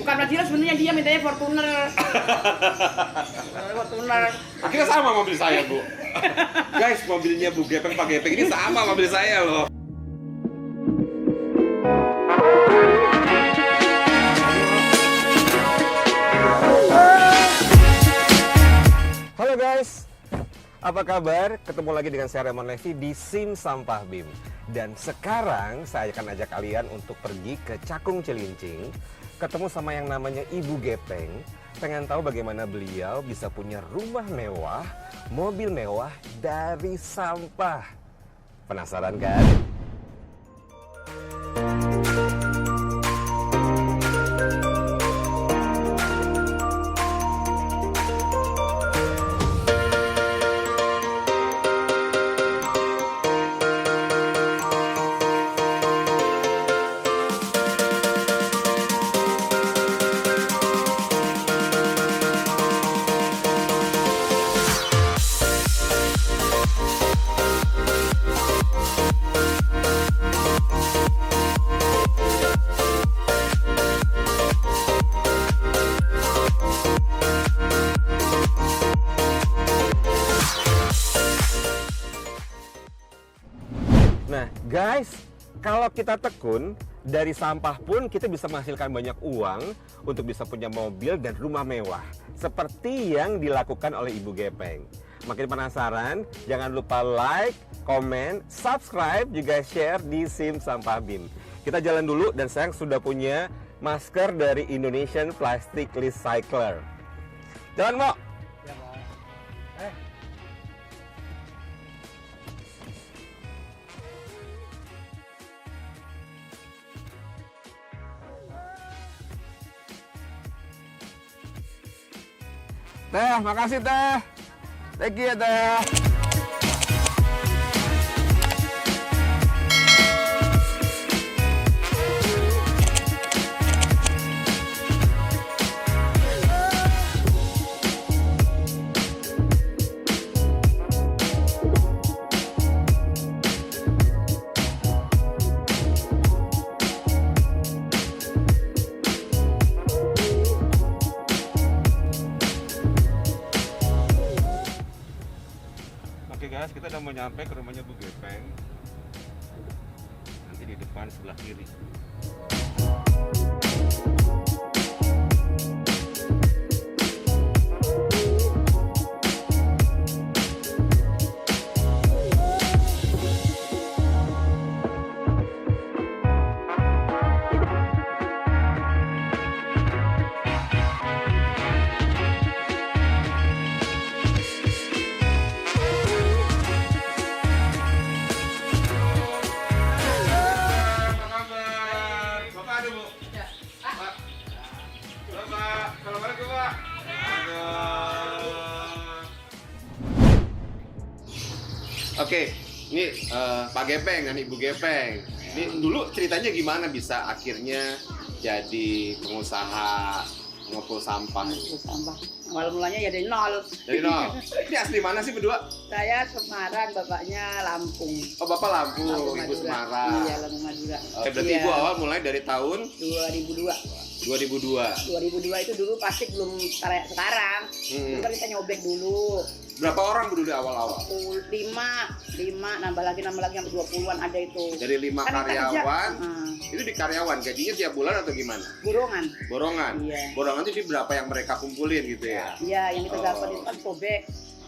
bukan Pajero sebenarnya dia mintanya Fortuner. Fortuner. Akhirnya sama mobil saya, Bu. Guys, mobilnya Bu Gepeng, Pak Gepeng ini sama mobil saya loh. Halo guys, apa kabar? Ketemu lagi dengan saya Raymond Levi di SIM Sampah BIM. Dan sekarang saya akan ajak kalian untuk pergi ke Cakung Cilincing, ketemu sama yang namanya Ibu Gepeng. Pengen tahu bagaimana beliau bisa punya rumah mewah, mobil mewah dari sampah. Penasaran kan? Nah guys, kalau kita tekun, dari sampah pun kita bisa menghasilkan banyak uang untuk bisa punya mobil dan rumah mewah. Seperti yang dilakukan oleh Ibu Gepeng. Makin penasaran? Jangan lupa like, komen, subscribe, juga share di SIM Sampah BIM. Kita jalan dulu dan saya sudah punya masker dari Indonesian Plastic Recycler. Jalan, Mo! Teh, makasih Teh. Thank you ya Teh. Oke guys, kita udah mau nyampe ke rumahnya Bu Gepeng. Nanti di depan sebelah kiri. Oke, ini Pak Gepeng dan Ibu Gepeng. Ini dulu ceritanya gimana bisa akhirnya jadi pengusaha pengepul sampah? Terus sampah. Awal mulanya ya dari nol. Dari nol. Ini asli mana sih berdua? Saya Semarang, bapaknya Lampung. Oh, Bapak Lampung, Lampung, Ibu Madura. Semarang. Iya, Lampung Madura. Oke, berarti Iya. Ibu awal mulai dari tahun 2002. 2002. 2002 itu dulu pasti belum kayak sekarang. Dulu kan kita nyobek dulu. Berapa orang Bu dulu awal-awal? 5 nambah lagi sampai 20-an ada itu. Dari 5 Kan kita kerja, karyawan, itu di karyawan, gajinya tiap bulan atau gimana? burongan. Borongan? Iya. Borongan itu di berapa yang mereka kumpulin gitu ya? Iya, yang kita Oh. dapat itu kan sobek.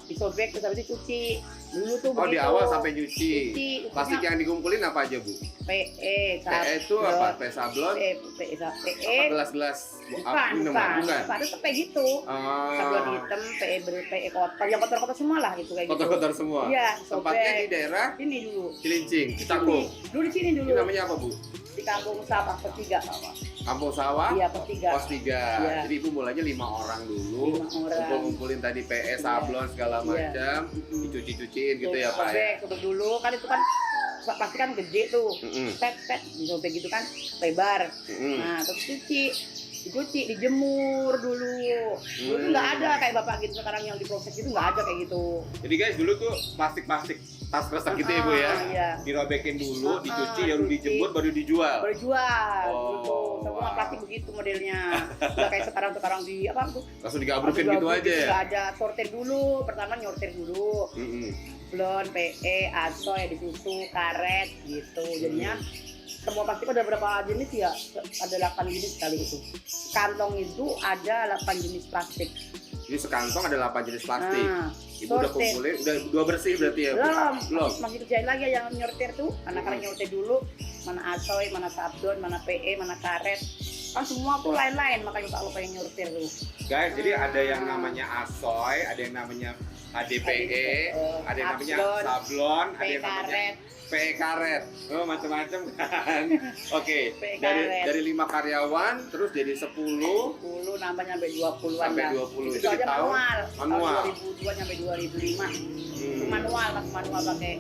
Disobek terus habis itu cuci. Dulu tuh Oh, di begitu. awal sampai nyuci. Cuci. Plastik yang dikumpulin apa aja Bu? PE, PE itu apa? PE sablon? PE, Apa gelas-gelas bukan. Ada tuh kayak gitu. Sablon Ah, hitam, PE kotor, yang kotor-kotor semua lah gitu kayak gitu. kotor-kotor semua. Iya, Tempatnya di sobek. daerah Ini dulu. Cilincing, Cakung. Dulu di sini Ini dulu. namanya apa Bu? Di kampung Sabah Petiga. Kampung Sawah? Iya, Petiga. Pos 3. Iya. Jadi Ibu mulainya 5 orang dulu. 5 orang. Ngumpul-ngumpulin tadi PE, sablon segala Iya. macam, dicuci-cuciin gitu ya Pak ya. Sobek dulu kan itu kan pasti kan gede tuh. Pet disobek gitu kan lebar. Nah, terus dicuci, dijemur dulu. Dulu nggak ada kayak bapak gitu sekarang yang diproses itu nggak ada kayak gitu. Jadi guys, dulu tuh plastik-plastik tas kresek gitu ya Bu ya? Iya. Dirobekin dulu, dicuci, baru dicuci. dijemur, baru dijual. Baru jual. Oh, Gitu. Semua wow. plastik begitu modelnya. Udah kayak sekarang di apa tuh? Langsung digabrukin gitu aja ya? Nggak ada sortir dulu. Pertama nyortir dulu. Blon, PE, asoy, disusu, karet gitu. Jadinya semua plastik ada berapa jenis ya? Ada 8 jenis kali itu. Kantong itu ada 8 jenis plastik. Jadi sekantong ada 8 jenis plastik. Nah, Ibu udah sortir. kumpulin, udah bersih berarti ya? Bu? Belum. Masih kerjain lagi yang nyortir tuh. Anak-anak nyortir dulu. Mana asoy, mana sablon, mana PE, mana karet. Kan semua tuh lain-lain, makanya kalau pengen nyortir tuh. Guys, jadi ada yang namanya asoy, ada yang namanya HDPE, ada yang namanya sablon, ada yang namanya PE karet. Oh, macam-macam kan. Oke, dari 5 karyawan terus jadi 10 nambah nyampe 20-an sampai lah. 20. Itu aja manual. Manual. Tahun 2002 sampai 2005. Itu manual pakai.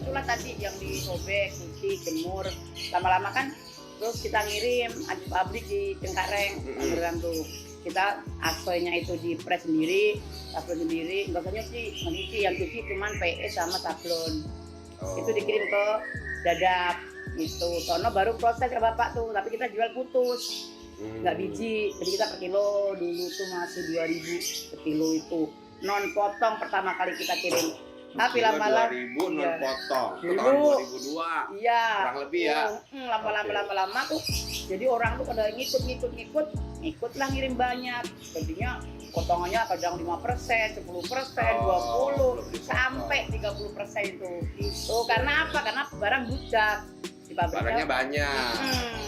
Itulah tadi yang disobek, cuci, jemur. Lama-lama kan terus kita ngirim ada pabrik di Cengkareng, beneran tuh. Kita asoynya itu di press sendiri, sablon sendiri, nggak usah nyuci, yang cuci cuman PE sama sablon. Itu dikirim ke Dadap gitu. Sono baru proses ke bapak tuh, tapi kita jual putus, nggak biji. Jadi kita per kilo dulu tuh masih 2.000 per kilo itu. Non potong pertama kali kita kirim. Tapi lama-lama 2.000 non potong. Itu Dulu. tahun 2002. Iya. Kurang lebih ya. Lama-lama tuh. Jadi orang tuh pada ngikut lah ngirim banyak. Jadinya potongannya kadang 5%, 10%, 20 sampai 30% itu. Itu karena apa? Karena barang budak. Di Barangnya banyak.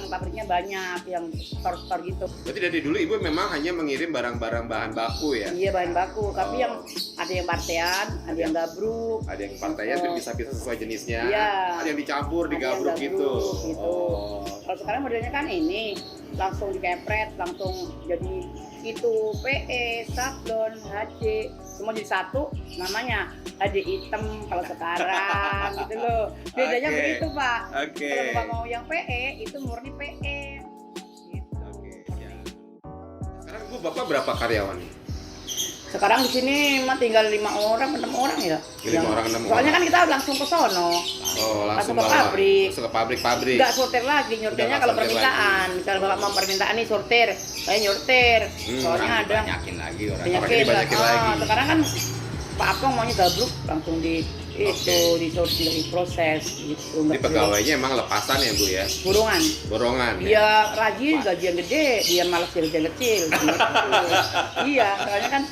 Pabriknya banyak yang store gitu. Berarti dari dulu Ibu memang hanya mengirim barang-barang bahan baku ya? Iya bahan baku, tapi yang ada yang partean, ada yang gabruk. Ada yang partainya tuh bisa-bisa sesuai jenisnya. Iya. Ada yang dicampur, Ada yang digabruk gitu. gitu. Oh. Kalau sekarang modelnya kan ini langsung dikepret, langsung jadi itu PE, sablon, HD, semua jadi satu, namanya HD hitam kalau sekarang gitu loh. Bedanya Oke. begitu Pak. Oke. Kalau Bapak mau yang PE itu murni PE. Gitu. Oke, ya. Sekarang Ibu Bapak berapa karyawan? Sekarang di sini mah tinggal 5 orang, 6 orang ya. 5 orang, 6 Soalnya orang. kan kita langsung ke sono. Oh, langsung ke bawa. pabrik. Langsung ke pabrik-pabrik. Enggak sortir lagi, nyortirnya Udah kalau nggak sortir permintaan. Misalnya Bapak mau permintaan nih sortir, saya nyortir. Soalnya ada banyakin lagi orang. Orangnya dibanyakin lagi. Sekarang kan Pak Apong maunya gabruk langsung di itu disortir, diproses gitu. Jadi pegawainya emang lepasan ya Bu ya? Burungan. Borongan ya? Dia rajin, gajian gede, dia malas gajian kecil. Gitu. Iya, soalnya kan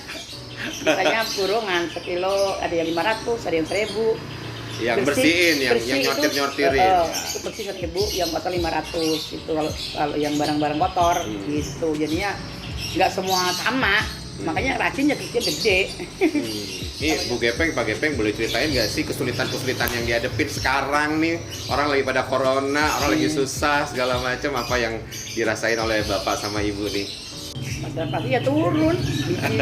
misalnya burungan sekilo ada yang 500, ada yang 1.000. Yang bersihin, yang bersih nyortir-nyortirin. itu bersih 1.000, yang kotor 500 itu kalau yang barang-barang kotor gitu. Jadinya nggak semua sama, makanya rajin ya gede. Ini Bu Gepeng, Pak Gepeng boleh ceritain nggak sih kesulitan-kesulitan yang dihadapin sekarang nih? Orang lagi pada corona, orang lagi susah segala macam, apa yang dirasain oleh Bapak sama Ibu nih? Pasti ya turun, biji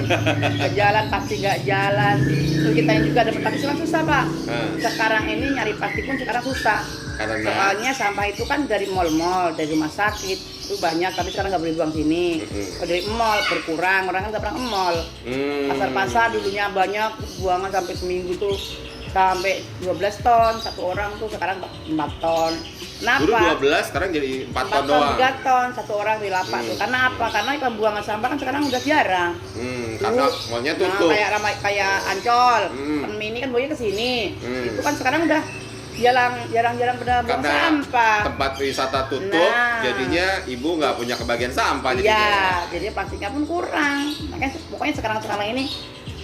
ke jalan pasti nggak jalan. Terus kita yang juga ada plastik kan susah Pak. Sekarang ini nyari plastik pun sekarang susah. Karena Soalnya sampah itu kan dari mall-mall, dari rumah sakit itu banyak, tapi sekarang nggak boleh buang sini. Kalau dari mall berkurang, orang kan nggak pernah ke mall. Pasar-pasar dulunya banyak buangan sampai seminggu tuh sampai 12 ton satu orang tuh, sekarang 4 ton. dulu Kenapa? 12, sekarang jadi 4 ton 4 ton, doang. 3 ton satu orang di lapak tuh. Karena apa? Karena pembuangan sampah kan sekarang udah jarang. Karena mallnya tutup. Kayak Ancol, Mini kan buangnya ke sini. Itu kan sekarang udah jarang-jarang pada buang Karena sampah. tempat wisata tutup, Nah. jadinya Ibu nggak punya kebagian sampah Iya, jadinya. jadi plastiknya pun kurang. Makanya pokoknya sekarang ini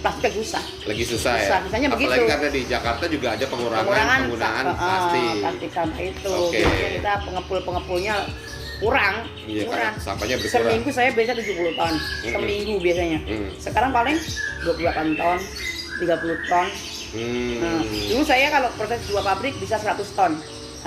plastiknya susah. Lagi susah ya. Susah, misalnya Apalagi begitu. karena di Jakarta juga ada pengurangan penggunaan plastik. Plastik sampah itu. Oke. Jadi kita pengepulnya kurang. Iya, kurang. karena sampahnya berkurang. Seminggu saya biasa 70 ton. Seminggu biasanya. Sekarang paling 28 ton, 30 ton. Nah, dulu saya kalau proses 2 pabrik bisa 100 ton.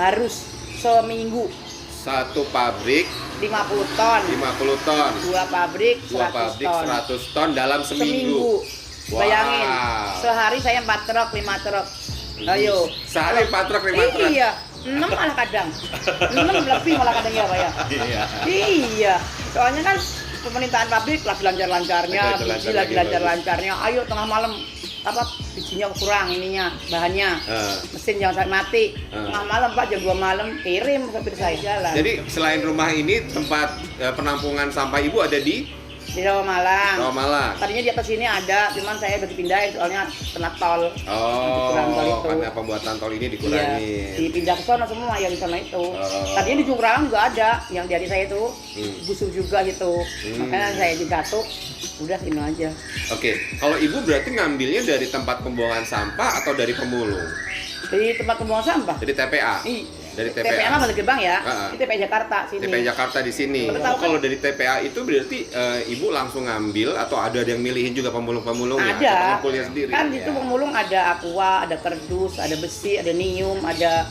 Harus seminggu. Satu pabrik 50 ton. 50 ton. 2 pabrik 2 100 pabrik ton. 100 ton dalam seminggu. Wow. Bayangin, sehari saya 4 truk, 5 truk. Ayo. Sehari 4 truk, 5 truk. Iya, 6 malah kadang. 6 lebih malah kadang ya Pak ya. Iya. Soalnya kan pemerintahan pabrik lagi lancar-lancarnya, biji lagi lancar-lancarnya. Ayo tengah malam bijinya kurang ininya, bahannya. Mesin jangan sampai mati. Tengah malam Pak, jam 2 malam kirim supir saya jalan. Jadi selain rumah ini tempat penampungan sampah Ibu ada di Rawamangun. Rawamangun. Tadinya di atas sini ada, cuman saya udah dipindahin soalnya kena tol. Dikurang tol itu. Karena pembuatan tol ini dikurangi. Iya, dipindah ke sana semua yang di sana itu. Tadinya di Jonggrang juga ada, yang di saya itu busuk juga gitu. Makanya saya jatuh, udah sini aja. Oke, kalau Ibu berarti ngambilnya dari tempat pembuangan sampah atau dari pemulung? Dari tempat pembuangan sampah. Dari TPA. Dari TPA. TPA mah Balai Gebang ya. Ini TPA Jakarta sini. TPA Jakarta di sini. Kalau dari TPA itu berarti Ibu langsung ngambil atau ada yang milihin juga pemulung-pemulungnya? Ada. Atau pengepulnya sendiri? Kan itu pemulung ada aqua, ada kerdus, ada besi, ada nium, ada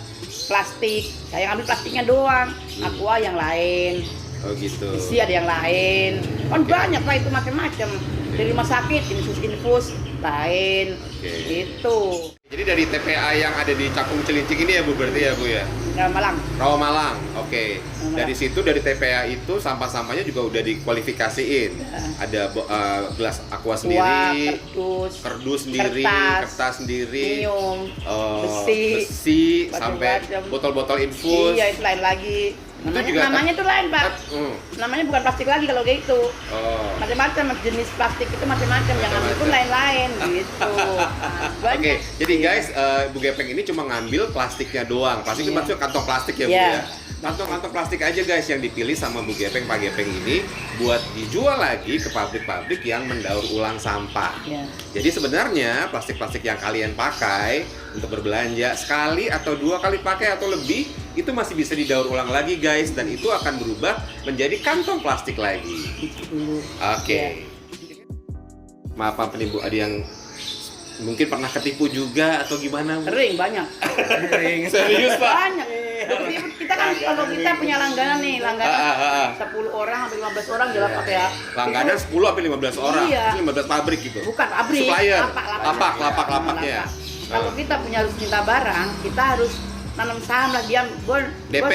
plastik. Saya ambil plastiknya doang. Aqua yang lain. Oh gitu. Besi ada yang lain. Kan banyak Pak itu macam-macam. Dari rumah sakit, infus lain. Itu. Jadi dari TPA yang ada di Cakung Cilincing ini ya Bu berarti ya Bu ya? Rawamangun. Rawamangun, oke. Dari situ dari TPA itu sampah-sampahnya juga udah dikualifikasiin. Ada gelas aqua sendiri, kerdus sendiri, kertas sendiri, nium, besi sampai botol-botol infus. Iya, itu lain lagi. Namanya tuh lain Pak. Namanya bukan plastik lagi kalau kayak itu. Macam-macam jenis plastik itu macam-macam. Yang ambil pun lain-lain gitu. Oke, jadi guys, Bu Gepeng ini cuma ngambil plastiknya doang. Plastik itu maksudnya kantong plastik ya Bu ya. Kantong-kantong plastik aja guys yang dipilih sama Bu Gepeng, Pak Gepeng ini buat dijual lagi ke pabrik-pabrik yang mendaur ulang sampah. Jadi sebenarnya plastik-plastik yang kalian pakai untuk berbelanja sekali atau 2 kali pakai atau lebih itu masih bisa didaur ulang lagi guys, dan itu akan berubah menjadi kantong plastik lagi. Oke. Maaf apa nih Bu, ada yang mungkin pernah ketipu juga atau gimana Bu? Sering, banyak. Serius Pak? Banyak. Kita kan kalau kita punya langganan nih, langganan 10 orang sampai 15 orang jalan pakai ya. Langganan 10 sampai 15 orang. Iya. 15 pabrik gitu. Bukan pabrik. Supplier. Lapaknya. Kalau kita punya harus minta barang, kita harus nanam saham lah, dia DP.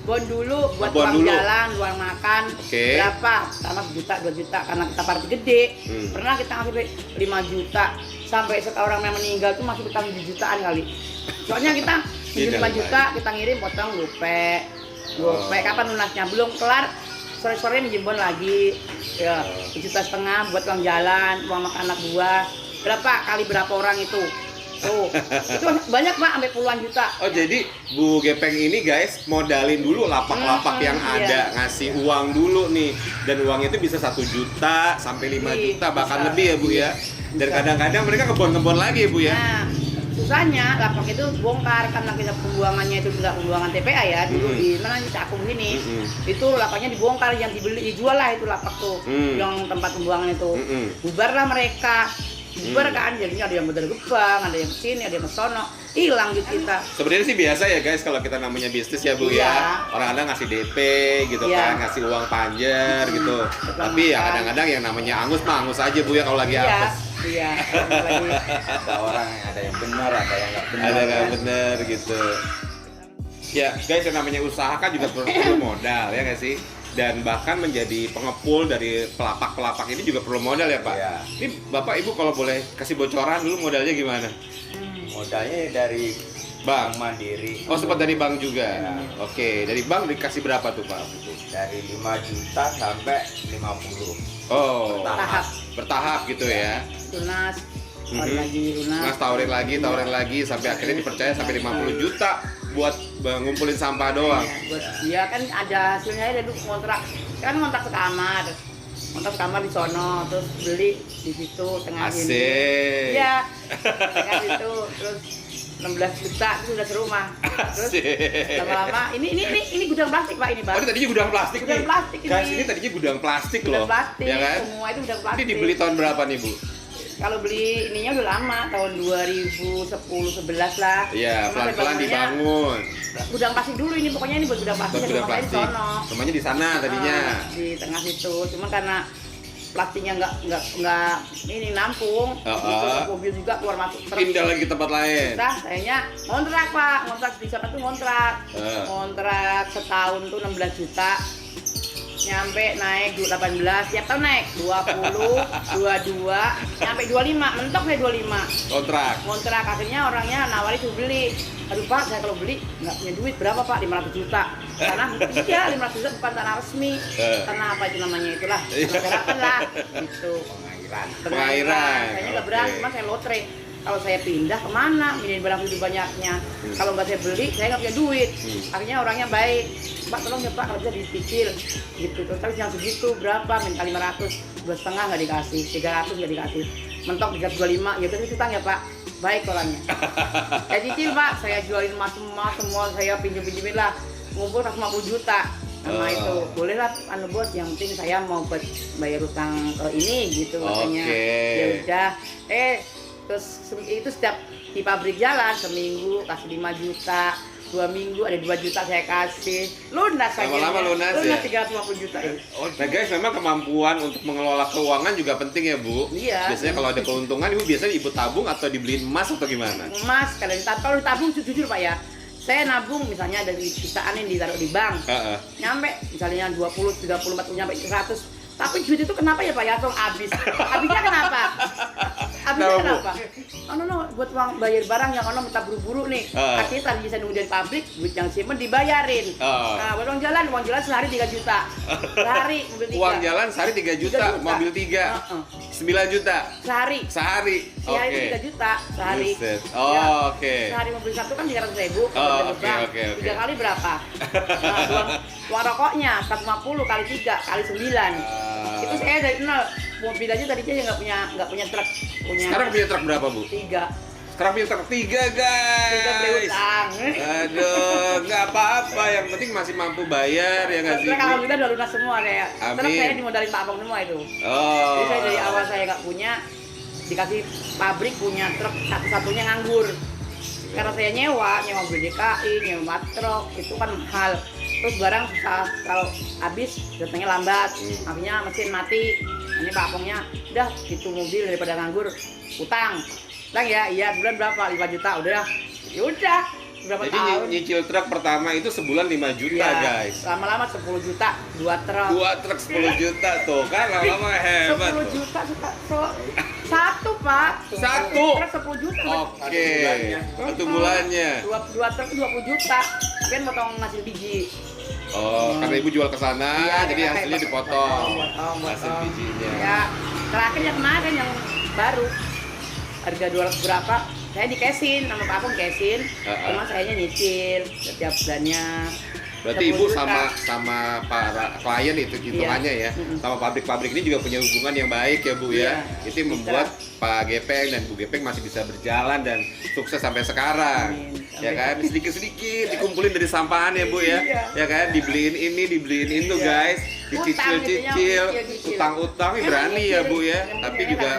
Bon dulu buat uang jalan, uang makan. Berapa? Sama 1 juta, 2 juta karena kita party gede. Pernah kita ngasih 5 juta sampai sekarang yang meninggal tuh masih utang 7 jutaan kali. Soalnya kita 5 juta kita ngirim potong gope. Kapan lunasnya? Belum kelar. Sore-sore minjem bon lagi. Ya, 1,5 juta buat uang jalan, uang makan anak buah. Berapa kali berapa orang itu? Tuh, itu banyak Pak, sampai puluhan juta. Oh jadi Bu Gepeng ini guys modalin dulu lapak-lapak yang ada, ngasih uang dulu nih, dan uang itu bisa 1 juta sampai 5 juta bahkan lebih ya Bu ya. Dan kadang-kadang mereka kebon-kebon lagi ya Bu ya. Nah, susahnya lapak itu bongkar karena kita pembuangannya itu tidak pembuangan TPA ya, dulu di mana di Cakung sini. Itu lapaknya dibongkar, yang dijual lah itu lapak tuh, yang tempat pembuangan itu. Bubarlah mereka. Bubar kan, jadinya ada yang dari Gebang, ada yang sini, ada yang sono, hilang duit kita. Sebenarnya sih biasa ya guys kalau kita namanya bisnis ya Bu ya. Orang-orang ngasih DP gitu kan, ngasih uang panjer gitu. Tapi ya kadang-kadang yang namanya angus mah angus aja Bu ya kalau lagi apes. Iya. Ada orang yang ada yang benar, ada yang nggak benar. Ada nggak benar gitu. Ya guys, yang namanya usaha kan juga perlu modal ya nggak sih? Dan bahkan menjadi pengepul dari pelapak-pelapak ini juga perlu modal ya Pak? Iya. Ini Bapak Ibu kalau boleh kasih bocoran dulu modalnya gimana? Modalnya dari Bank Mandiri. Oh sempat dari bank juga? Ya. Oke, dari bank dikasih berapa tuh Pak? Dari 5 juta sampai 50. Oh, Bertahap gitu ya? Lunas, tawarin lagi sampai akhirnya dipercaya sampai 50 juta buat ngumpulin sampah doang. Iya kan ada hasilnya ya, dulu kontrak sekamar di sono, terus beli di situ tengah Asik. Ini. Iya, tengah situ, terus 16 juta itu udah serumah. Terus lama-lama ini gudang plastik Pak, ini Pak. Oh, ini tadinya gudang plastik Gudang nih. plastik Guys, ini. ini tadinya gudang plastik loh. Gudang plastik, ya kan? semua itu gudang plastik. Ini dibeli tahun berapa nih Bu? Kalau beli ininya udah lama, tahun 2010-11 lah. Iya, pelan-pelan dibangun. Gudang plastik dulu ini, pokoknya ini buat gudang plastik. Gudang rumah saya di plastik. sono. Rumahnya di sana tadinya. Di tengah situ, cuma karena plastiknya nggak ini nampung, mobil juga keluar masuk. Pindah lagi ke tempat lain. Nah, sayangnya ngontrak Pak, ngontrak di sana tuh ngontrak. Ngontrak setahun tuh 16 juta. nyampe naik 18, tiap tahun naik 20, 22, nyampe 25, mentok saya 25. Kontrak akhirnya orangnya nawari tuh beli. Aduh Pak, saya kalau beli nggak punya duit, berapa Pak? 500 juta. Tanah iya 500 juta bukan tanah resmi. Tanah apa itu namanya itulah. Masyarakat lah gitu. Pengairan. Saya nggak berani, cuma saya lotre. Kalau saya pindah kemana, pindahin barang begitu banyaknya. Kalau nggak saya beli, saya nggak punya duit. Akhirnya orangnya baik, Pak tolong ya Pak, kalau bisa dicicil gitu. Terus yang segitu berapa? Minta 500, 2,5 nggak dikasih, 300 nggak dikasih. Mentok 325, ya udah utang ya Pak. Baik orangnya. Saya cicil Pak, saya jualin emas semua saya pinjem-pinjemin lah. Ngumpul 150 juta. Sama itu boleh lah bos, yang penting saya mau bayar utang ke ini gitu katanya. Ya udah, terus itu setiap di pabrik jalan seminggu kasih 5 juta, 2 minggu ada 2 juta saya kasih, lunas saja. Lama-lama lunas ya? 350 juta ya. Nah guys, memang kemampuan untuk mengelola keuangan juga penting ya Bu. Iya. Biasanya kalau ada keuntungan, Ibu biasanya Ibu tabung atau dibeliin emas atau gimana? Emas, kalau tabung jujur Pak ya, saya nabung misalnya dari sisaan ini ditaruh di bank, nyampe misalnya 20, 30, 40, nyampe 100. Tapi duit itu kenapa ya Pak ya, langsung habis. Habisnya kenapa? Habisnya kenapa? No, buat uang bayar barang yang ono minta buru-buru nih. Artinya tadi bisa nunggu dari pabrik, duit yang simpen dibayarin. Nah, buat uang jalan sehari 3 juta. Sehari mobil 3. Uang jalan sehari 3 juta, mobil 3. 9 juta. Sehari. Oke. 3 juta sehari. Oke. Sehari mobil satu kan 300.000. Oke. 3 kali berapa? Nah, uang rokoknya 150 kali 3 kali 9. Itu saya dari nol. Mobil aja tadinya nggak punya truk. Sekarang punya truk berapa Bu? 3. Sekarang punya truk 3 guys. 3 beli utang. Aduh, nggak apa-apa. Yang penting masih mampu bayar ya nggak sih? Truk alhamdulillah udah lunas semua kayak. Truk saya dimodalin Pak Abang semua itu. Jadi saya dari awal saya nggak punya, dikasih pabrik punya truk satu-satunya nganggur. Karena saya nyewa mobil DKI, nyewa truk, itu kan mahal. Terus barang susah, kalau habis datangnya lambat, akhirnya mesin mati. Ini Pak Apongnya, udah itu mobil daripada nganggur, utang. Utang ya, iya bulan berapa? 5 juta, udah. Ya udah, berapa jadi tahun? nyicil truk pertama itu sebulan 5 juta ya, guys. Lama-lama 10 juta, 2 truk. 2 truk 10 juta tuh kan, lama-lama hebat. 10 juta satu Pak. Satu? Truk 10 juta. Oke, 1 bulannya. 2 truk 20 juta, tapi kan potong hasil biji. Karena Ibu jual ke sana, ya, jadi hasilnya dipotong. Hasil bijinya. Ya, terakhir yang kemarin yang baru harga 200 berapa? Saya dikesin sama Pak Apong kesin, cuma sayanya nyicil setiap bulannya. Berarti Ibu sama para klien itu hitungannya ya, sama pabrik-pabrik ini juga punya hubungan yang baik ya Bu ya. Itu yang membuat Pak Gepeng dan Bu Gepeng masih bisa berjalan dan sukses sampai sekarang. Ya kan, sedikit-sedikit dikumpulin dari sampahan ya Bu ya. Ya kan, dibeliin ini, dibeliin itu guys, dicicil-cicil, utang-utang berani ya Bu ya. Tapi juga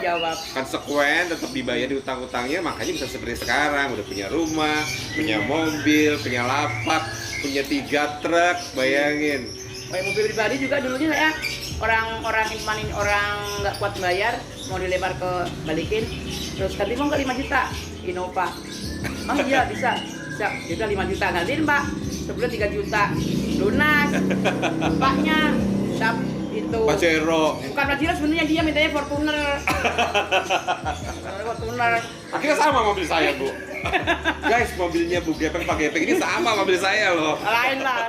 konsekuen, tetap dibayar di utang-utangnya, makanya bisa seperti sekarang, udah punya rumah, punya mobil, punya lapak, punya 3 truk, bayangin. Kayak mobil pribadi juga dulunya saya orang nggak kuat bayar, mau dilempar ke balikin, terus ganti mau nggak 5 juta Innova. Oh iya bisa, kita 5 juta gantiin Pak, sebulan 3 juta lunas. Paknya itu Pajero. bukan Pajero sebenarnya, dia mintanya Fortuner. Fortuner. Akhirnya sama mobil saya Bu. Guys, mobilnya Bu Gepeng, Pak Gepeng ini sama mobil saya loh. Lain lah.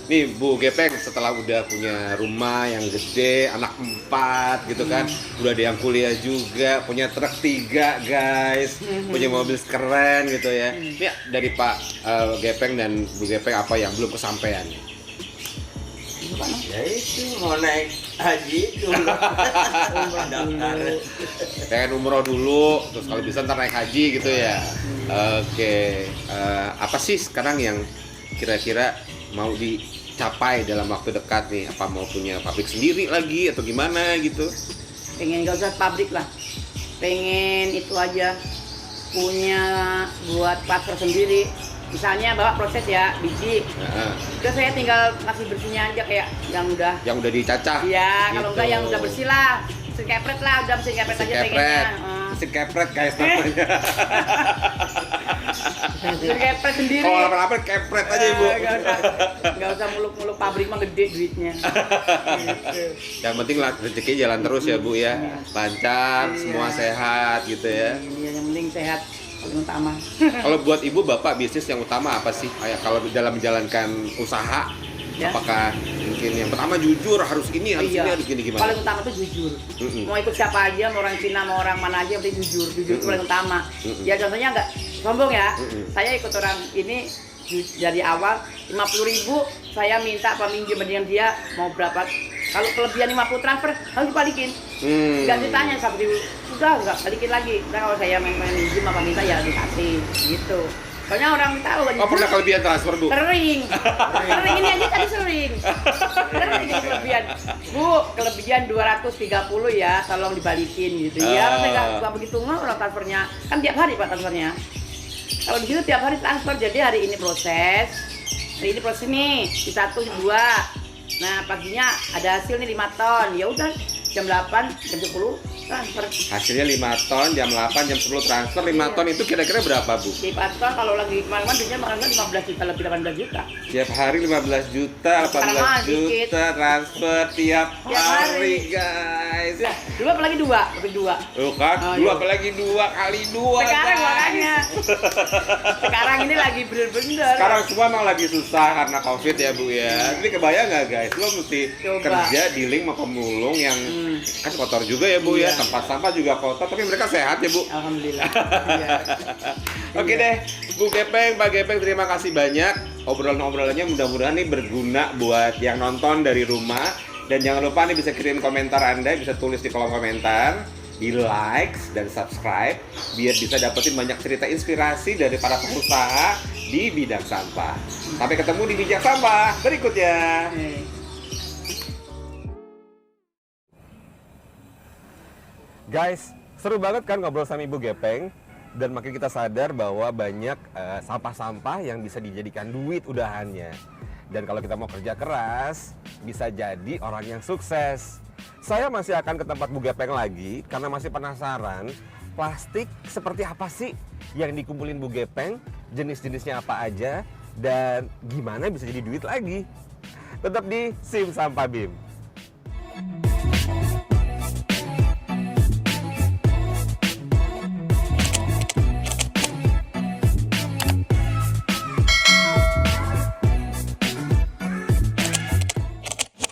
Nih Bu Gepeng setelah udah punya rumah yang gede, anak 4 gitu kan, udah ada yang kuliah juga, punya truk 3 guys, punya mobil keren gitu ya. Ini dari Pak Gepeng dan Bu Gepeng apa yang belum kesampaian? Ya itu mau naik haji dulu. Pengen umroh dulu, terus kalau bisa ntar naik haji gitu ya. Oke, apa sih sekarang yang kira-kira mau dicapai dalam waktu dekat nih? Apa mau punya pabrik sendiri lagi atau gimana gitu? Pengen gak usah pabrik lah, pengen itu aja, punya buat pasar sendiri. Misalnya bawa proses ya biji, udah saya tinggal ngasih bersihnya aja kayak yang udah dicacah. Iya, gitu. kalau enggak yang udah bersih lah, mesin kepret lah, udah mesin kepret aja pengennya. Mesin kepret guys namanya. Jadi kepret sendiri. Kalau lapar-lapar kepret aja Ibu. Nggak usah muluk-muluk, pabrik mah gede duitnya. Gitu. Yang penting lah rezeki jalan terus ya Bu ya. Lancar, Iya. semua sehat gitu ya. Iya, yang penting sehat paling utama. Kalau buat Ibu Bapak bisnis yang utama apa sih? Kayak kalau dalam menjalankan usaha, Ya. apakah mungkin yang pertama jujur harus ini, harus Iya. ini, harus gini gimana? Paling utama tuh jujur. Mm-mm. Mau ikut siapa aja, mau orang Cina, mau orang mana aja, yang penting jujur. Jujur itu paling utama. Mm-mm. Ya contohnya nggak sombong ya. Mm-mm. Saya ikut orang ini dari awal 50.000 saya minta apa minjem dengan dia mau berapa. Kalau kelebihan 50 transfer harus dibalikin. Nggak ditanya sampai udah nggak balikin lagi. Udah kalau saya main minjem apa minta ya dikasih gitu. Soalnya orang tahu kan. Oh pernah kelebihan transfer Bu? Sering. Sering ini aja tadi sering. Sering ini kelebihan. Bu, kelebihan 230 ya, tolong dibalikin gitu. Ya, saya nggak begitu nggak orang transfernya. Kan tiap hari Pak transfernya. Kalau di situ tiap hari transfer, jadi hari ini proses. Hari ini proses nih, di 1, 2. Nah, paginya ada hasil nih 5 ton. Ya udah, jam 8, jam 10 transfer. Hasilnya 5 ton, jam 8, jam 10 transfer. 5 Iya. ton itu kira-kira berapa Bu? Di Paton kalau lagi kemarin duitnya makan 15 juta, lebih 18 juta. Tiap hari 15 juta, 18 Sekarang mah dikit. juta transfer tiap Tiap hari hari. guys. Lah, dulu apalagi 2, lebih 2. Tuh kan, Oh, dua iya. apalagi 2 kali 2 Sekarang guys. makanya. Sekarang ini lagi bener-bener. Sekarang semua emang lagi susah karena COVID ya Bu ya. Jadi kebayang nggak guys, lo mesti Coba. kerja di link sama pemulung yang kan kotor juga ya Bu ya. Iya. Tempat sampah juga kotor, tapi mereka sehat ya Bu. Alhamdulillah. Iya. Oke deh, Bu Gepeng, Pak Gepeng, terima kasih banyak. Obrolan-obrolannya mudah-mudahan nih berguna buat yang nonton dari rumah. Dan jangan lupa nih bisa kirim komentar Anda, bisa tulis di kolom komentar, di like dan subscribe, biar bisa dapetin banyak cerita inspirasi dari para pengusaha di bidang sampah. Sampai ketemu di Bijak Sampah berikutnya. Guys, seru banget kan ngobrol sama Ibu Gepeng? Dan makin kita sadar bahwa banyak sampah-sampah yang bisa dijadikan duit udahannya. Dan kalau kita mau kerja keras, bisa jadi orang yang sukses. Saya masih akan ke tempat Bu Gepeng lagi karena masih penasaran plastik seperti apa sih yang dikumpulin Bu Gepeng, jenis-jenisnya apa aja, dan gimana bisa jadi duit lagi. Tetap di SIM Sampah BIM.